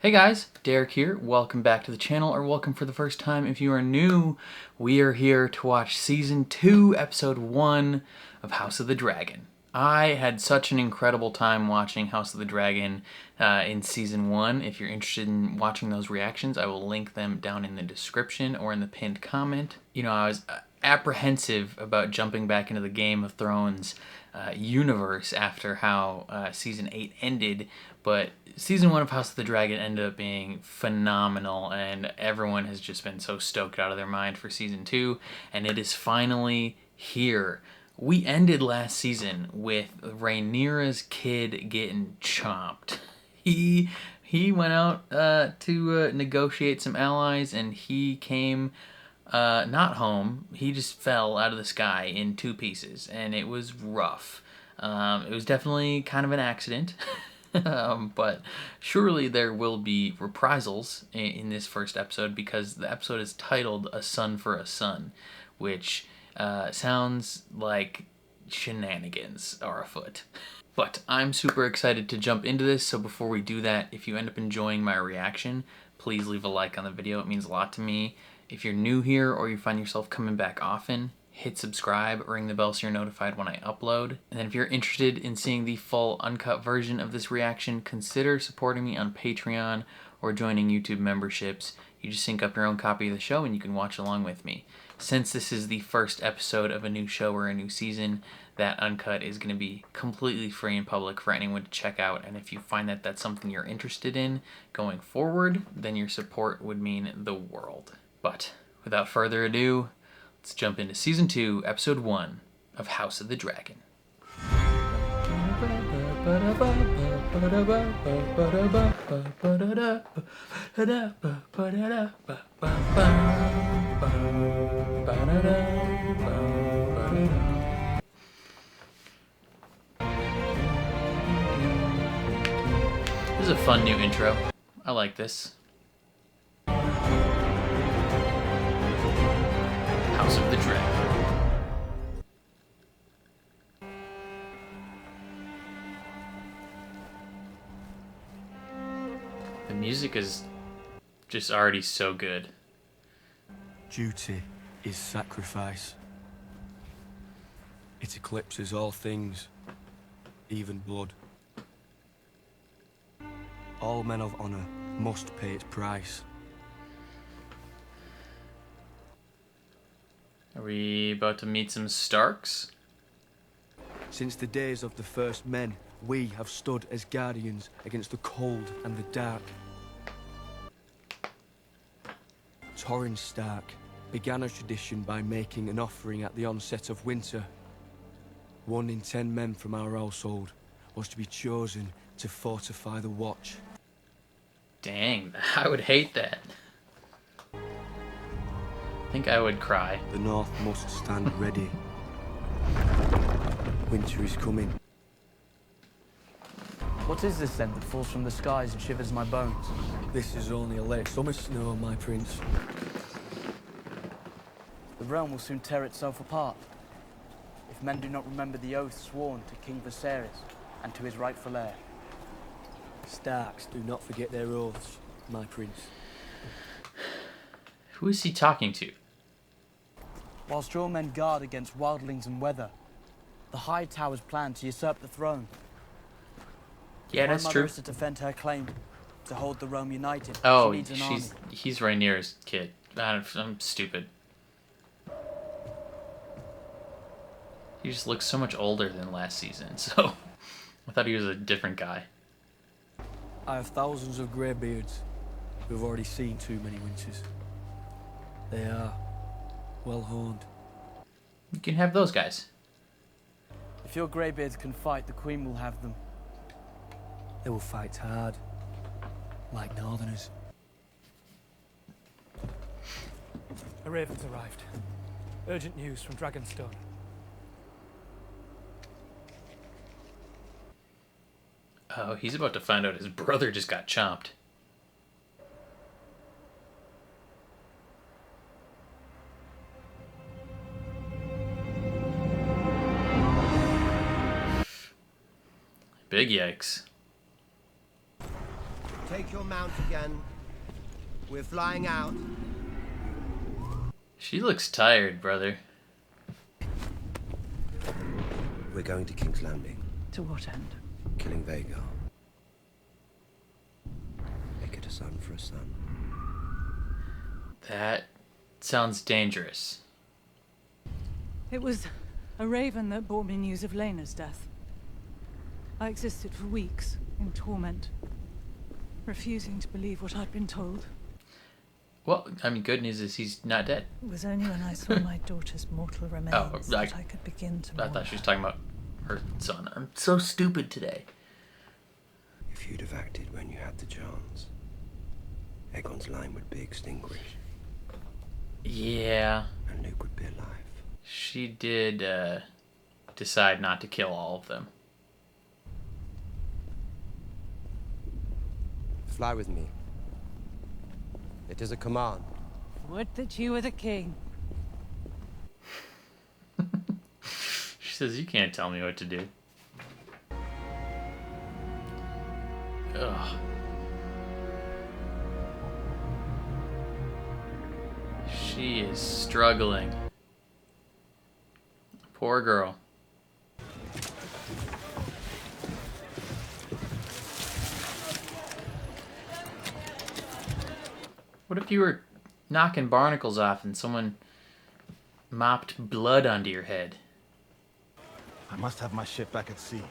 Hey guys, Derek here. Welcome back to the channel, or welcome for the first time if you are new. We are here to watch Season 2, Episode 1 of House of the Dragon. I had such an incredible time watching House of the Dragon in Season 1. If you're interested in watching those reactions, I will link them down in the description or in the pinned comment. You know, I was apprehensive about jumping back into the Game of Thrones universe after how Season 8 ended, but Season 1 of House of the Dragon ended up being phenomenal, and everyone has just been so stoked out of their mind for Season 2, and it is finally here. We ended last season with Rhaenyra's kid getting chomped. He went out to negotiate some allies, and he came not home. He just fell out of the sky in two pieces, and it was rough. It was definitely kind of an accident. But surely there will be reprisals in this first episode, because the episode is titled A Son for a Son, which sounds like shenanigans are afoot. But I'm super excited to jump into this, so before we do that, if you end up enjoying my reaction, please leave a like on the video. It means a lot to me. If you're new here or you find yourself coming back often, hit subscribe, ring the bell so you're notified when I upload. And then if you're interested in seeing the full uncut version of this reaction, consider supporting me on Patreon or joining YouTube memberships. You just sync up your own copy of the show and you can watch along with me. Since this is the first episode of a new show or a new season, that uncut is going to be completely free and public for anyone to check out. And if you find that that's something you're interested in going forward, then your support would mean the world. But without further ado, let's jump into Season 2, Episode 1 of House of the Dragon. This is a fun new intro. I like this. House of the Dragon. The music is just already so good. Duty is sacrifice. It eclipses all things, even blood. All men of honor must pay its price. Are we about to meet some Starks? Since the days of the first men, we have stood as guardians against the cold and the dark. Torrhen Stark began a tradition by making an offering at the onset of winter. 1 in 10 men from our household was to be chosen to fortify the watch. Dang, I would hate that. I think I would cry. The North must stand ready. Winter is coming. What is this then that falls from the skies and shivers my bones? This is only a late summer snow, my prince. The realm will soon tear itself apart. If men do not remember the oath sworn to King Viserys and to his rightful heir. Starks do not forget their oaths, my prince. Who is he talking to? Whilst your men guard against wildlings and weather, the High Towers plan to usurp the throne. Yeah, My that's mother true. is to defend her claim, to hold the realm united. Oh, she needs an army. he's Rhaenyra's kid. I'm stupid. He just looks so much older than last season, so I thought he was a different guy. I have thousands of greybeards who have already seen too many winters. They are well honed. You can have those guys. If your greybeards can fight, the Queen will have them. They will fight hard, like Northerners. A raven's arrived. Urgent news from Dragonstone. Oh, he's about to find out his brother just got chomped. Big yikes. Take your mount again. We're flying out. She looks tired, brother. We're going to King's Landing. To what end? Killing Vagar. Make it a son for a son. That sounds dangerous. It was a raven that brought me news of Lena's death. I existed for weeks in torment, refusing to believe what I'd been told. Well, I mean, good news is he's not dead. It was only when I saw my daughter's mortal remains that I could begin to I mourn thought she was her. talking about her son. I'm so stupid today. If you'd have acted when you had the chance, Aegon's line would be extinguished. Yeah. And Luke would be alive. She did decide not to kill all of them. Fly with me. It is a command. Would that you were the king. She says, you can't tell me what to do. Ugh. She is struggling. Poor girl. What if you were knocking barnacles off and someone mopped blood onto your head? I must have my ship back at sea.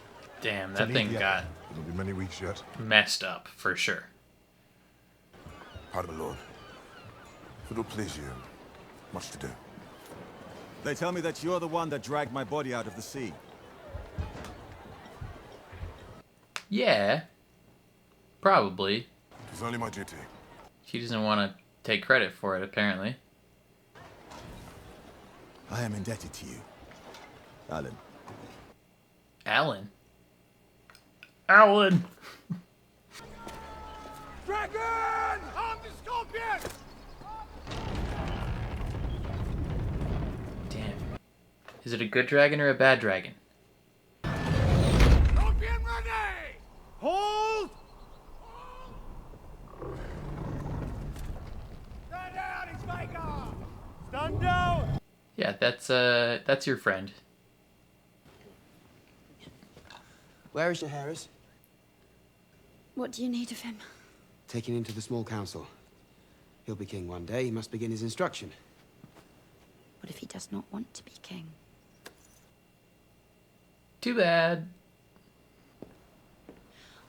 Damn, To that leave thing the got It'll be many weeks yet. messed up for sure. Pardon, my lord. If it'll please you, much to do. They tell me that you're the one that dragged my body out of the sea. Yeah, probably. It was only my duty. She doesn't want to take credit for it, apparently. I am indebted to you, Alan. Alan? Alan! Dragon! Arm the scorpion! Damn. Is it a good dragon or a bad dragon? Scorpion ready! Hold! Stand down, it's Vagar! Stand down! Yeah, that's your friend. Where is Jaehaerys? What do you need of him? Taken into the small council. He'll be king one day. He must begin his instruction. What if he does not want to be king? Too bad.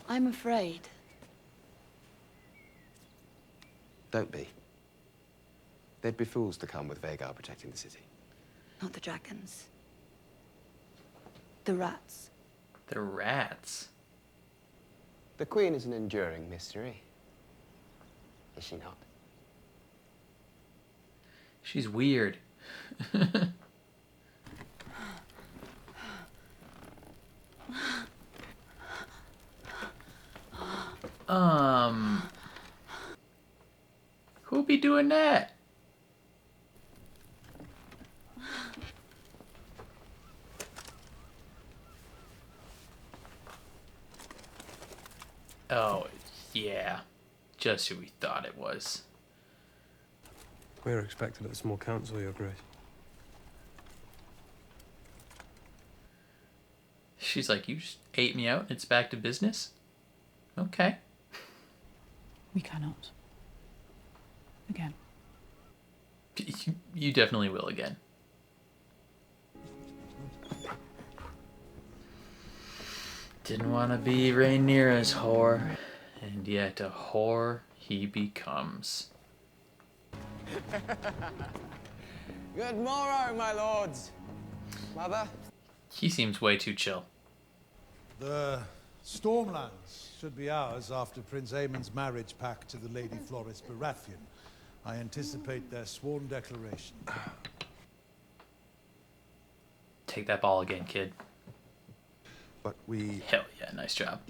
I'm afraid. Don't be. They'd be fools to come with Vagar protecting the city. Not the dragons. The rats. The rats. The Queen is an enduring mystery. Is she not? She's weird. Who'll be doing that? Oh, yeah. Just who we thought it was. We're expected at the small council, Your Grace. She's like, you just ate me out and it's back to business? Okay. We cannot. Again. You definitely will again. Didn't want to be Rhaenyra's whore, and yet a whore he becomes. Good morrow, my lords. Mother? He seems way too chill. The Stormlands should be ours after Prince Aemon's marriage pact to the Lady Floris Baratheon. I anticipate their sworn declaration. Take that ball again, kid. But we... Hell yeah, nice job.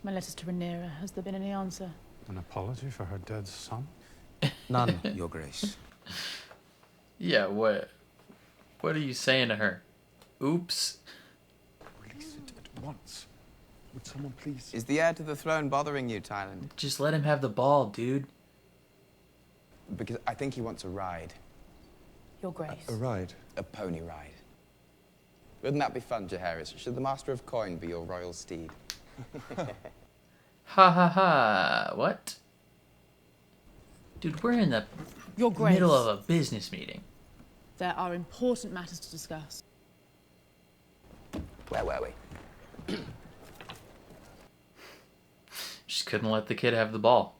My letters to Rhaenyra. Has there been any answer? An apology for her dead son? None, Your Grace. Yeah, what are you saying to her? Oops. Release it at once. Would someone please? Is the heir to the throne bothering you, Tyland? Just let him have the ball, dude. Because I think he wants a ride. Your Grace. A ride? A pony ride. Wouldn't that be fun, Jaehaerys? Should the Master of Coin be your royal steed? Ha ha ha. What? Dude, we're in the Your Grace. middle of a business meeting. There are important matters to discuss. Where were we? Just couldn't let the kid have the ball.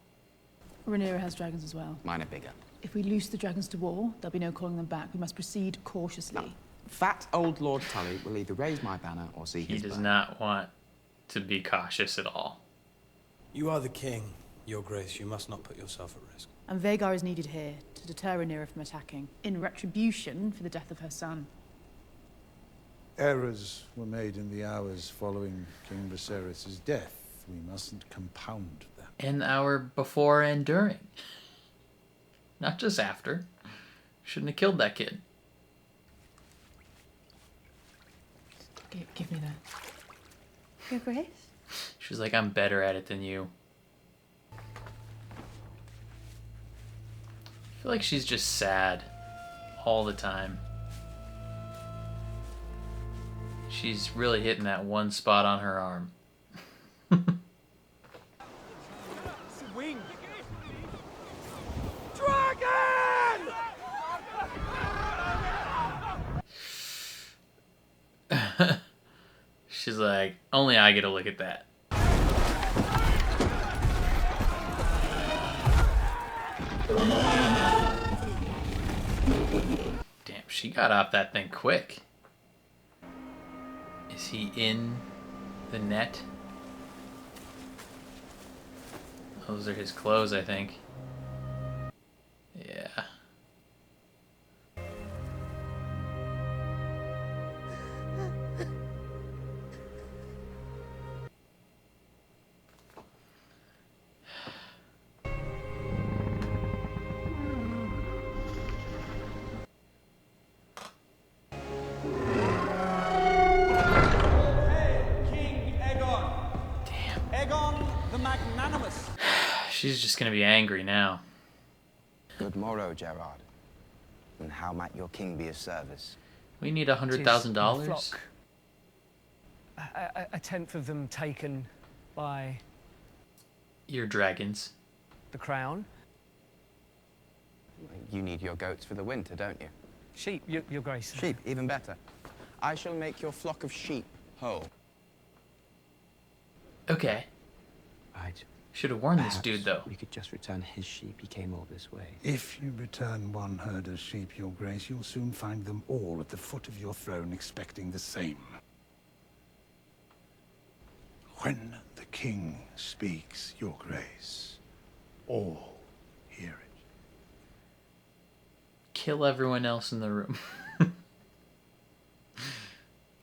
Rhaenyra has dragons as well. Mine are bigger. If we loose the dragons to war, there'll be no calling them back. We must proceed cautiously. No. Fat old Lord Tully will either raise my banner or see his He does burn. not want to be cautious at all. You are the king, Your Grace. You must not put yourself at risk. And Vhagar is needed here to deter Rhaenyra from attacking, in retribution for the death of her son. Errors were made in the hours following King Viserys' death. We mustn't compound them. An hour before and during. Not just after. Shouldn't have killed that kid. Give me that. Your Grace? She was like, I'm better at it than you. I feel like she's just sad all the time. She's really hitting that one spot on her arm. Wing! Dragon! She's like, only I get to look at that. Damn, she got off that thing quick. Is he in the net? Those are his clothes, I think. Yeah. She's just gonna be angry now. Good morrow, Gerard. And how might your king be of service? We need $100,000. Flock. A tenth of them taken by Your dragons. the crown. You need your goats for the winter, don't you? Sheep, your Grace. Sheep, even better. I shall make your flock of sheep whole. Okay. Right. Should have warned Perhaps this dude, though. we could just return his sheep. He came all this way. If you return one herd of sheep, Your Grace, you'll soon find them all at the foot of your throne expecting the same. When the king speaks, Your Grace, all hear it. Kill everyone else in the room.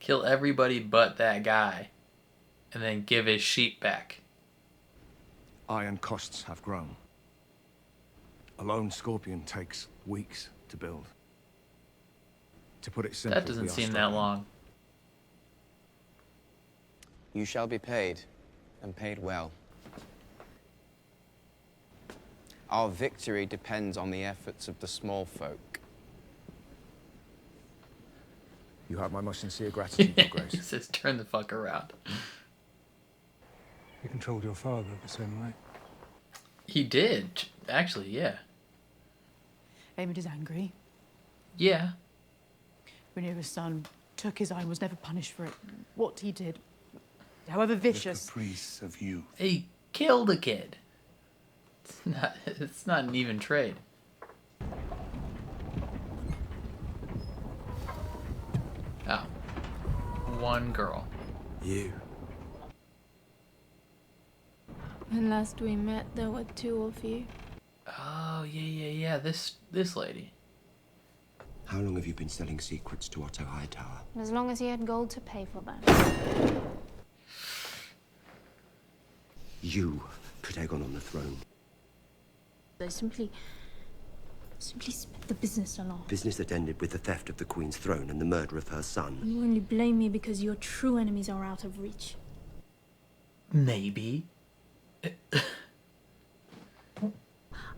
Kill everybody but that guy. And then give his sheep back. Iron costs have grown. A lone scorpion takes weeks to build. To put it simply, That doesn't seem that long. You shall be paid, and paid well. Our victory depends on the efforts of the small folk. You have my most sincere gratitude, Your Grace. He says, turn the fuck around. You controlled your father the same way. He did, actually, yeah. Aemond is angry. Yeah. Rhaenyra's son took his eye and was never punished for it. What he did, however vicious. The caprice of youth. He killed a kid. It's not an even trade. Oh. One girl. You. When last we met, there were two of you. Oh, yeah. This lady. How long have you been selling secrets to Otto Hightower? As long as he had gold to pay for them. You put Aegon on the throne. They simply sped the business along. Business that ended with the theft of the Queen's throne and the murder of her son. You only blame me because your true enemies are out of reach. Maybe.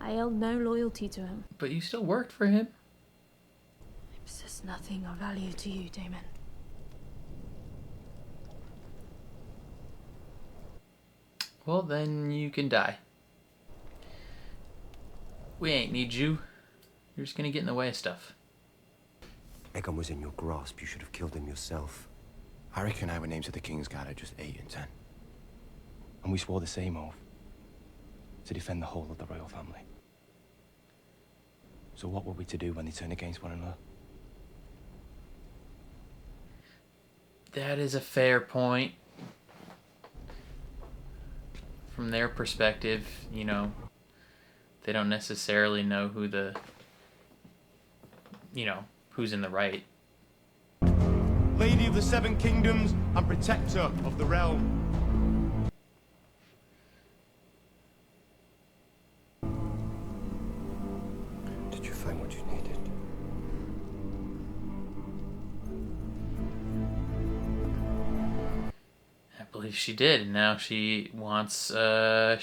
I held no loyalty to him. But you still worked for him. I possess nothing of value to you, Damon. Well, then you can die. We ain't need you. You're just gonna get in the way of stuff. Aegon was in your grasp. You should have killed him yourself. I reckon our names of the King's Guard are just 8 and 10. And we swore the same oath. To defend the whole of the royal family. So what were we to do when they turn against one another? That is a fair point. From their perspective, you know, they don't necessarily know who the, you know, who's in the right. Lady of the Seven Kingdoms and protector of the realm. Did you find what you needed? I believe she did, and now she wants a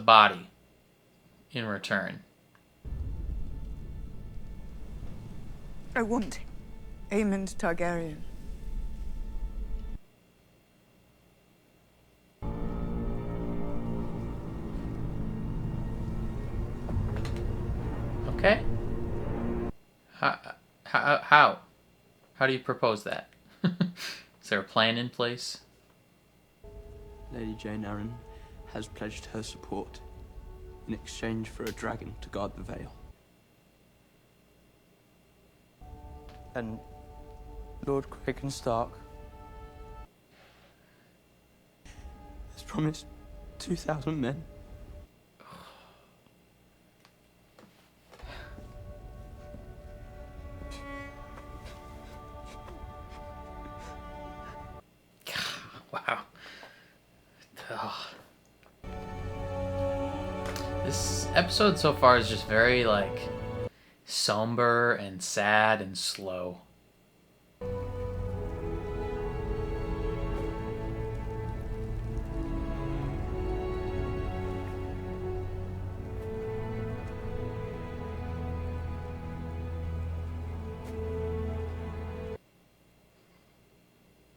body in return. I want Aemond Targaryen. Okay. How do you propose that? Is there a plan in place? Lady Jane Arryn has pledged her support in exchange for a dragon to guard the Vale. And Lord Kraken Stark has promised 2,000 men. Wow. Oh. This episode so far is just very, like, somber and sad and slow.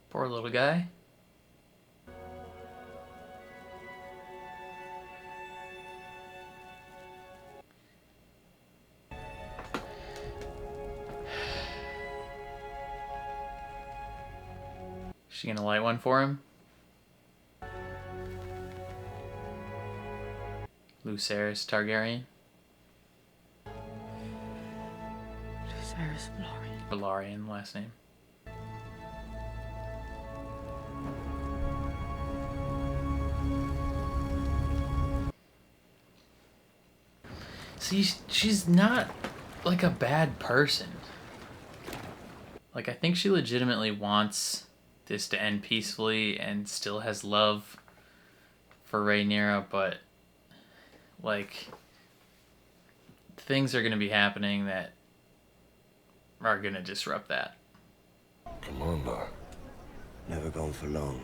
Poor little guy. She gonna light one for him? Lucerys Targaryen? Lucerys Velaryon. Velaryon, last name. See, she's not like a bad person. Like, I think she legitimately wants this to end peacefully and still has love for Rhaenyra, but like, things are going to be happening that are going to disrupt that. Commander. Never gone for long.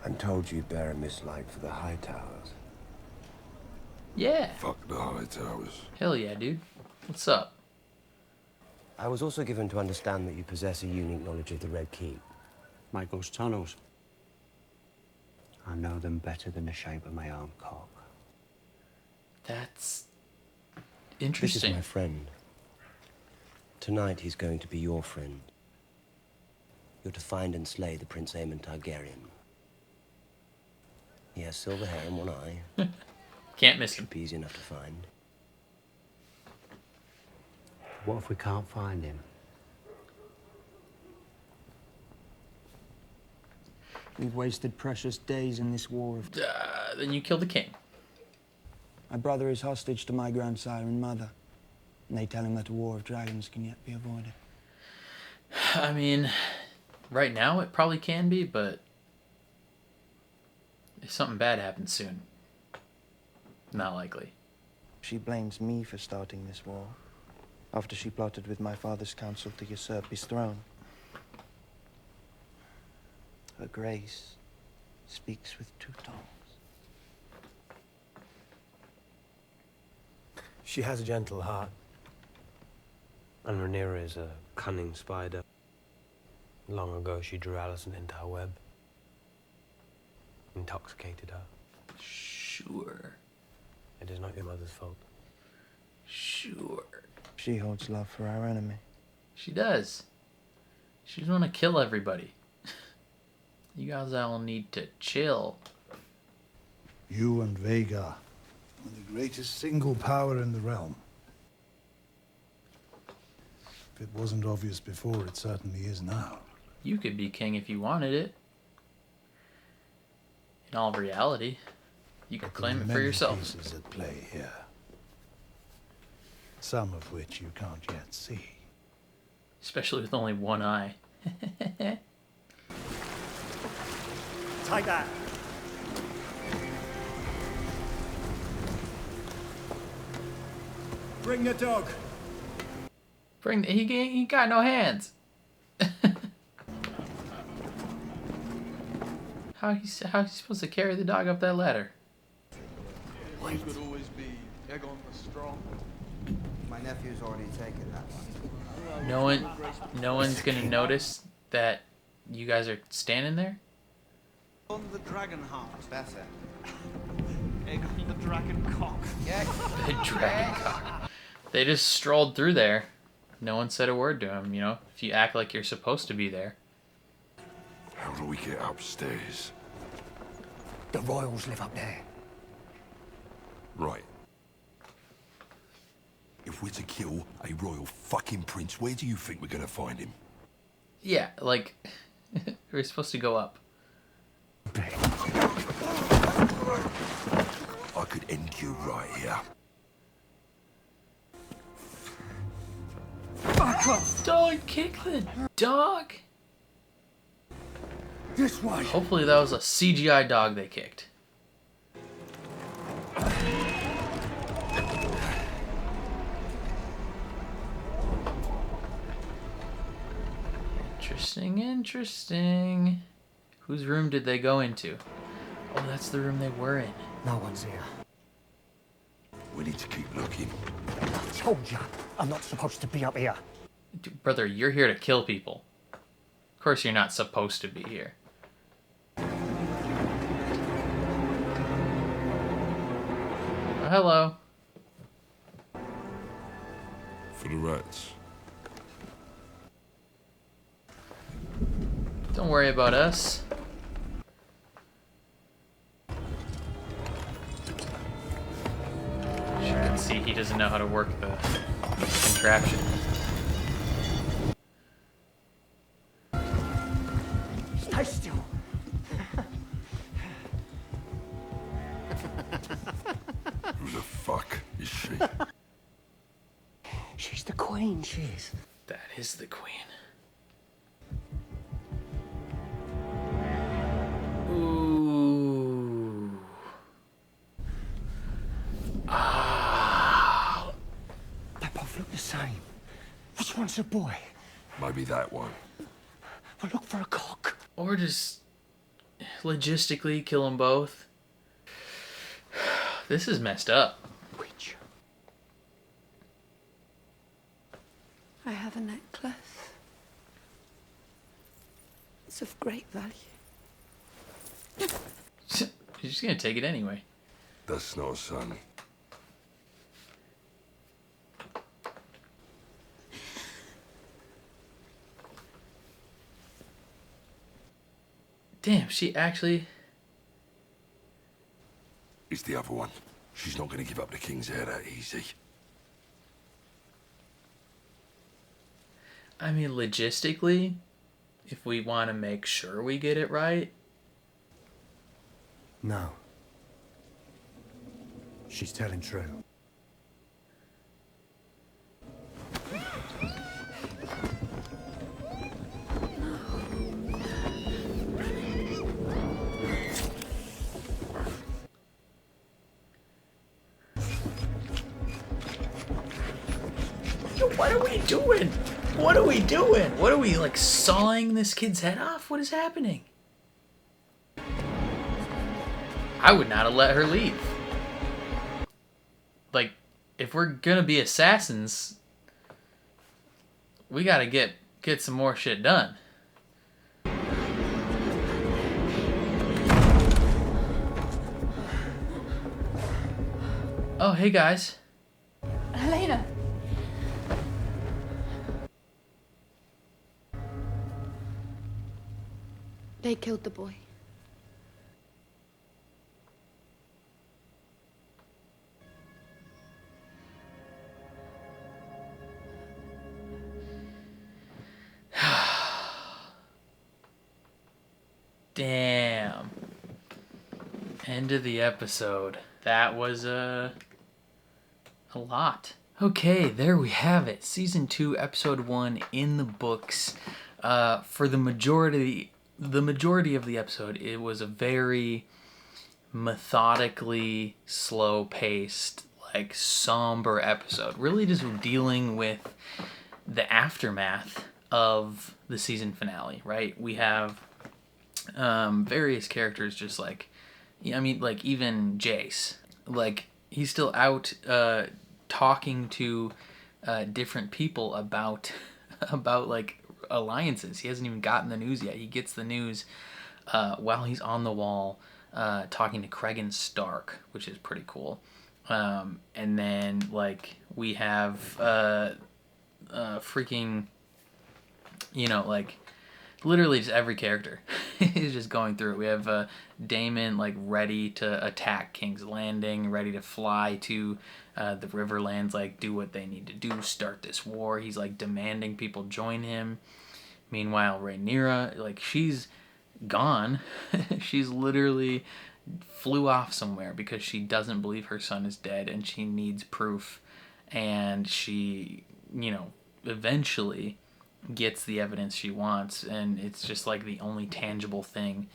I'm told you bear a mislike for the High Towers. Yeah. Fuck the High Towers. Hell yeah, dude. What's up? I was also given to understand that you possess a unique knowledge of the Red Keep. Michael's tunnels. I know them better than the shape of my own cock. That's interesting. This is my friend. Tonight he's going to be your friend. You're to find and slay the Prince Aemon Targaryen. He has silver hair and one eye. Can't miss him. Should be easy enough to find. What if we can't find him? We've wasted precious days in this war of... Then you kill the king. My brother is hostage to my grandsire and mother. And they tell him that a war of dragons can yet be avoided. I mean, right now it probably can be, but if something bad happens soon, not likely. She blames me for starting this war, after she plotted with my father's council to usurp his throne. Her Grace speaks with two tongues. She has a gentle heart. And Rhaenyra is a cunning spider. Long ago, she drew Alicent into her web. Intoxicated her. Sure. It is not your mother's fault. Sure. She holds love for our enemy. She does. She doesn't want to kill everybody. You guys all need to chill. You and Vhagar are the greatest single power in the realm. If it wasn't obvious before, it certainly is now. You could be king if you wanted it. In all reality, you could claim it for yourself. There are many pieces at play here. Some of which you can't yet see. Especially with only one eye. Take that. Bring the dog. He got no hands. How he supposed to carry the dog up that ladder? Wait. Could always be Aegon the Strong. My nephew's already taken that one. No one's gonna notice that you guys are standing there. On the dragon heart. Better. Aegon the dragon cock. The dragon cock. They just strolled through there. No one said a word to him, you know? If you act like you're supposed to be there. How do we get upstairs? The royals live up there. Right. If we're to kill a royal fucking prince, where do you think we're gonna find him? Yeah, like, we're supposed to go up. I could end you right here. Fuck off! Don't kick the dog! This way! Hopefully that was a CGI dog they kicked. Interesting. Whose room did they go into? Oh, that's the room they were in. No one's here. We need to keep looking. I told you, I'm not supposed to be up here. Dude, brother, you're here to kill people. Of course you're not supposed to be here. Oh, hello. For the rats. Don't worry about us. As you can see, he doesn't know how to work the contraption. Stay still. Who the fuck is she? She's the queen, she is. That is the queen. Ooh. Ah. They both look the same. Which one's a boy? Maybe that one. Well, look for a cock. Or just logistically kill them both. This is messed up. Which? I have a necklace. It's of great value. You're just gonna take it anyway. That's not a son. Damn, she actually... It's the other one. She's not going to give up the king's heir that easy. I mean, logistically, if we want to make sure we get it right... No. She's telling true. What are we doing? What are we doing? What are we, like, sawing this kid's head off? What is happening? I would not have let her leave. Like, if we're gonna be assassins, we gotta get some more shit done. Oh, hey guys. Helena! They killed the boy. Damn. End of the episode. That was a lot. Okay, there we have it. Season 2, Episode 1 in the books. For the majority of the episode, it was a very methodically slow-paced, like somber episode. Really just dealing with the aftermath of the season finale, right? We have various characters just like, I mean, like even Jace, like he's still out talking to different people about like alliances. He hasn't even gotten the news yet. He gets the news while he's on the wall talking to Cregan Stark, which is pretty cool. And then like we have freaking, you know, like literally just every character is just going through it. We have Daemon like ready to attack King's Landing, ready to fly to the Riverlands, like do what they need to do, start this war. He's like demanding people join him. Meanwhile, Rhaenyra, like she's gone. She's literally flew off somewhere because she doesn't believe her son is dead and she needs proof. And she, you know, eventually gets the evidence she wants, and it's just like the only tangible thing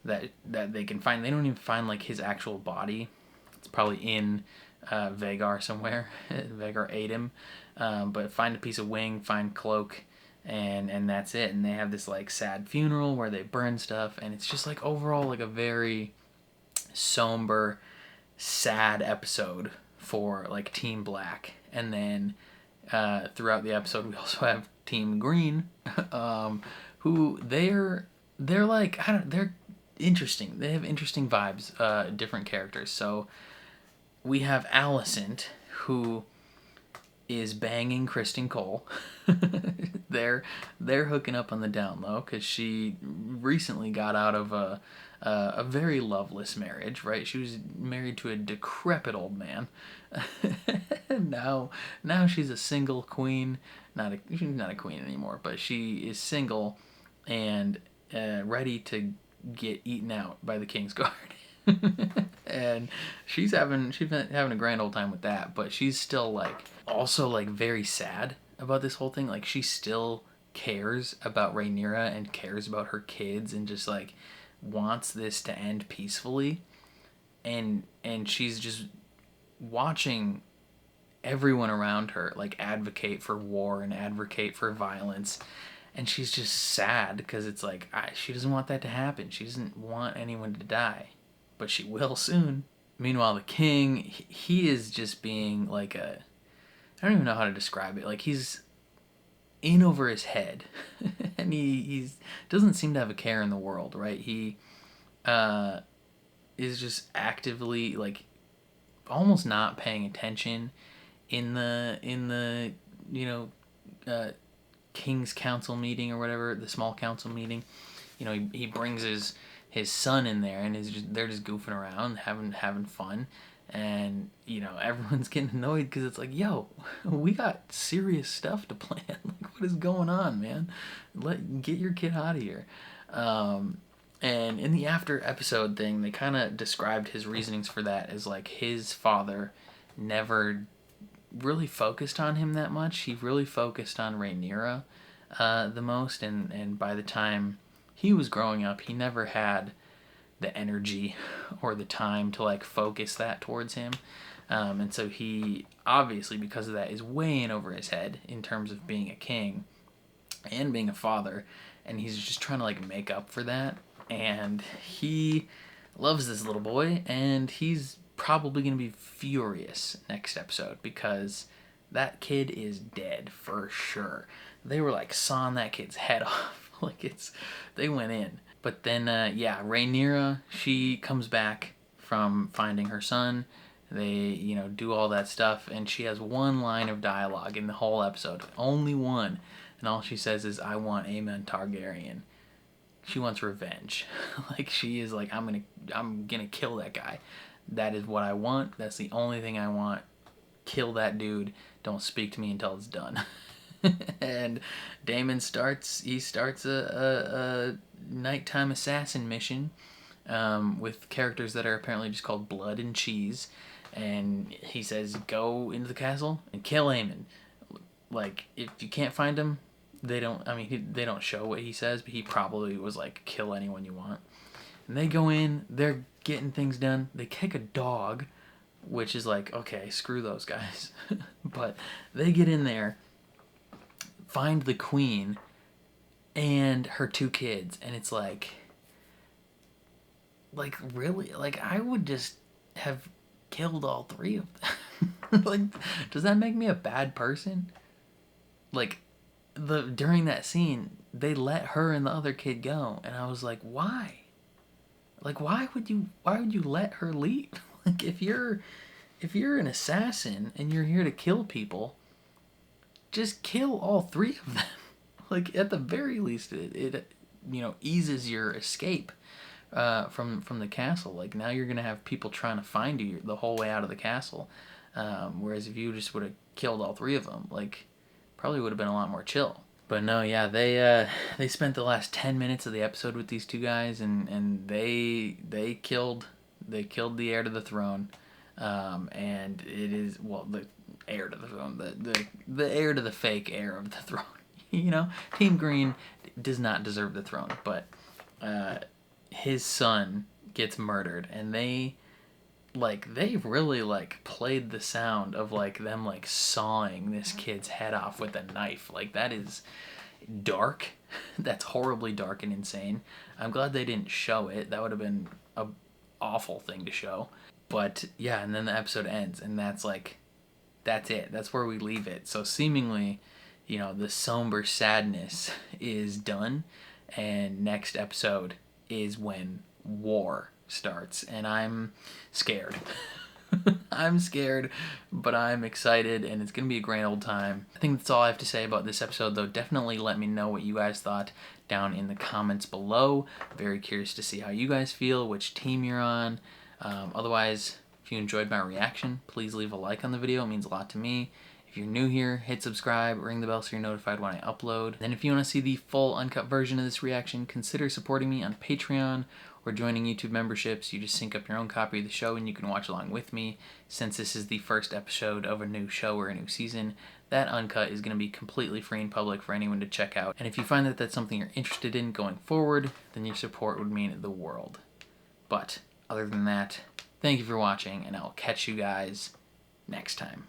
that they can find. They don't even find like his actual body. It's probably in Vagar somewhere. Vagar ate him, but find a piece of wing, find cloak, and that's it. And they have this like sad funeral where they burn stuff, and it's just like overall like a very somber, sad episode for like Team Black. And then throughout the episode, we also have Team Green, who they're like, they're interesting. They have interesting vibes, different characters. So we have Alicent, who is banging Kristen Cole. they're hooking up on the down low because she recently got out of a very loveless marriage, right? She was married to a decrepit old man. now she's a single queen. She's not a queen anymore, but she is single and ready to get eaten out by the King's Guard. And she's having a grand old time with that, but she's still like also like very sad about this whole thing. Like she still cares about Rhaenyra and cares about her kids and just like wants this to end peacefully, and she's just watching everyone around her like advocate for war and advocate for violence, and she's just sad because it's like she doesn't want that to happen. She doesn't want anyone to die, but she will soon. Meanwhile, the king, he is just being like I don't even know how to describe it. Like he's in over his head, and he doesn't seem to have a care in the world, right? He is just actively like almost not paying attention in the you know King's Council meeting or whatever, the small council meeting. You know, he brings his son in there, and they're just goofing around, having fun, and you know everyone's getting annoyed because it's like, yo, we got serious stuff to plan. Like, what is going on, man? Get your kid out of here. And in the after episode thing, they kind of described his reasonings for that as like his father never really focused on him that much. He really focused on Rhaenyra the most, and by the time he was growing up, he never had the energy or the time to like focus that towards him. And so he obviously, because of that, is way in over his head in terms of being a king and being a father, and he's just trying to like make up for that. And he loves this little boy, and he's probably going to be furious next episode because that kid is dead for sure. They were like sawing that kid's head off. Like they went in. But then, yeah, Rhaenyra, she comes back from finding her son. They, you know, do all that stuff, and she has one line of dialogue in the whole episode. Only one. And all she says is, I want Aemon Targaryen. She wants revenge. Like, she is like, I'm gonna kill that guy. That is what I want. That's the only thing I want. Kill that dude. Don't speak to me until it's done. And Daemon starts a nighttime assassin mission with characters that are apparently just called Blood and Cheese. And he says, go into the castle and kill Aemon. Like, if you can't find him, they don't show what he says, but he probably was like, kill anyone you want. And they go in, they're getting things done. They kick a dog, which is like, okay, screw those guys. But they get in there, find the queen and her 2 kids, and it's like really, like, I would just have killed all 3 of them. Like, does that make me a bad person? Like, during that scene, they let her and the other kid go, and I was like, why? Like, why would you let her leave? Like, if you're an assassin and you're here to kill people, just kill all 3 of them. Like, at the very least, it you know, eases your escape from the castle. Like, now you're gonna have people trying to find you the whole way out of the castle, whereas if you just would have killed all 3 of them, like, probably would have been a lot more chill. But no, yeah, they spent the last 10 minutes of the episode with these 2 guys, and they killed the heir to the throne, and it is, well, the heir to the throne, the heir to the fake heir of the throne. You know, Team Green does not deserve the throne, but his son gets murdered, and they really like played the sound of like them like sawing this kid's head off with a knife. Like, that is dark. That's horribly dark and insane. I'm glad they didn't show it. That would have been a awful thing to show. But yeah, and then the episode ends, and that's it. That's where we leave it. So seemingly, you know, the somber sadness is done, and next episode is when war starts, and I'm scared. I'm scared, but I'm excited, and it's gonna be a grand old time. I think that's all I have to say about this episode, though. Definitely let me know what you guys thought down in the comments below. Very curious to see how you guys feel, which team you're on. Otherwise, if you enjoyed my reaction, please leave a like on the video. It means a lot to me. If you're new here, hit subscribe, ring the bell so you're notified when I upload. And if you want to see the full uncut version of this reaction, consider supporting me on Patreon or joining YouTube memberships. You just sync up your own copy of the show and you can watch along with me. Since this is the first episode of a new show or a new season, that uncut is going to be completely free and public for anyone to check out. And if you find that that's something you're interested in going forward, then your support would mean the world. But other than that, thank you for watching, and I'll catch you guys next time.